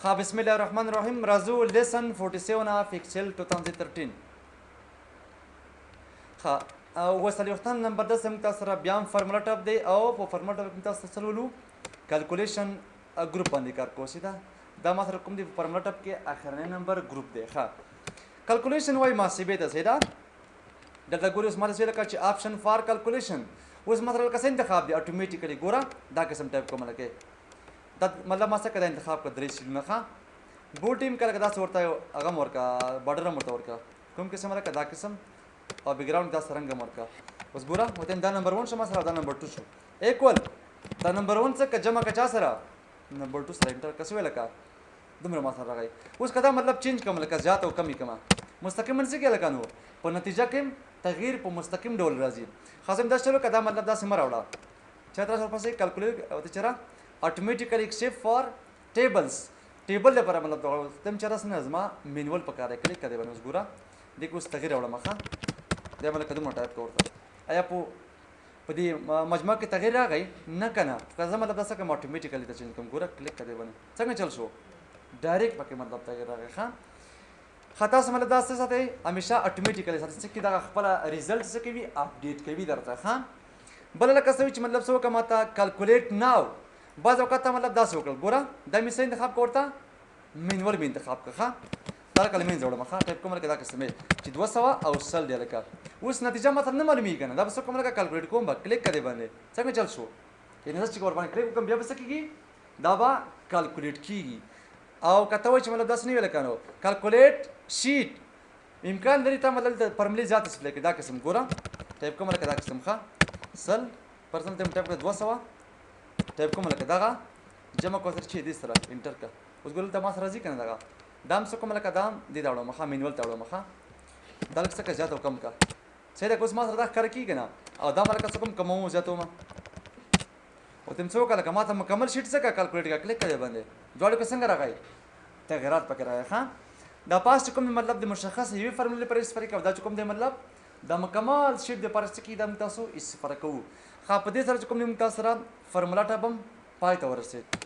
ها بسم الله الرحمن الرحیم راځو لیسن 47 اف ایکسل 2013 ها او وسلیختان نمبر 10 موږ تاسو سره بیا فارمولا ټاپ دی او په فارمولا ټاپ کې تاسو سره کیلکولیشن ګروپ باندې کار کوو دا ما سره کوم دی فارمولا ټاپ کې اخرنی نمبر ګروپ دی ها کیلکولیشن وای محاسبه ته سیدا دلته ګورئ اوس ماته ویل چې آپشن فار کیلکولیشن اوس مثلا کس انتخاب دی اتوماتیکلی ګوره دا قسم ټایپ کوم لکه دا مطلب ما څه کړه انتخاب کړ درې شیلونه ښه بو ټیم کله دا ورته هغه ورکا بارډر ورته ورکا کوم قسم راکا دا قسم او بیک گراوند دا سرنګ ورکا اوس ګوره وته دا نمبر 1 شمه سره دا نمبر 2 شو ایکوال دا نمبر 1 څخه جمع کچا سره نمبر 2 سره انټر کسوې لکه دومره ما سره راغی اوس کدا مطلب چینج کوم لکه زیات او کمی کما مستقیما څه کې لکانو په نتیجه کې تغییر په مستقیم ډول راځي خاصم دا چلو کدا مطلب دا سم راوړه چې تاسو پسې کیلکولیټ او ته چیرې automatically except for tables table لپاره مطلب دا تم چر اسنه ازما مینوال پکاره کلیک کړئ باندې اوس ګوره دیکھ اوس تغییر وړه مخه دا مله کدو ټایپ کوړه آیا په دې مجموعه کې تغییر راغی نه کنه کله مطلب دا څنګه اتوماتیکلی ته چینج کوم ګوره کلیک کړئ باندې څنګه چل شو ډایرکټ پکې مطلب تغییر راغی ښه خطا سمله دا څه ساتي همیشه اتوماتیکلی ساتي چې دا خپل ریزلټ څه کوي اپډیټ کوي درته ښه بل لکه څه چې مطلب څه وکړه تا کیلکولیټ ناو بعض اوقات مطلب داسې وکړل ګوره دا مې څه انتخاب کوړه مینول مې انتخاب کړه دا کله مې جوړه مخه ټایپ کوم لکه دا قسم چې 200 او سل دی لکه اوس نتیجه مطلب نه معلومیږي کنه دا بس کوم لکه کیلکولیټ کوم با کلیک کړئ باندې څنګه چل شو یعنی چې ور باندې کلیک کوم بیا بس کیږي دا با کیلکولیټ کیږي او کته وای چې مطلب داس نه ویل کنه کیلکولیټ شیټ امکان لري ته مطلب فارمولې ذات څه لیکي دا قسم ګوره ټایپ کوم لکه دا قسم ښه سل پرسنټ ټایپ کړ 200 ټایپ کوم لکه دغه جمع کوثر چې دې سره انټر کا اوس ګول ته ما سره راځي کنه دغه دام څه کوم لکه دام دې دا وړم مخه مینوال ته وړم مخه دا لکه څه زیات او کم کا څه دا کوس ما سره دا کار کیږي نه او دا ملکه څه کوم کمو زیاتو ما او تم څو کله کما ته مکمل شیټ څه کا کیلکولیټ کا کلیک کړئ باندې جوړ کو څنګه راغی تغیرات پکې راغی ښا دا پاس کوم مطلب د مشخص یوې فارمولې پر استفاده کوي دا کوم دی مطلب دا مکمل شیټ د پرسته کې د تاسو استفاده کوو خا په دې سره کوم نیمه تاسو سره فارمولا ټاپ هم پای ته ورسېد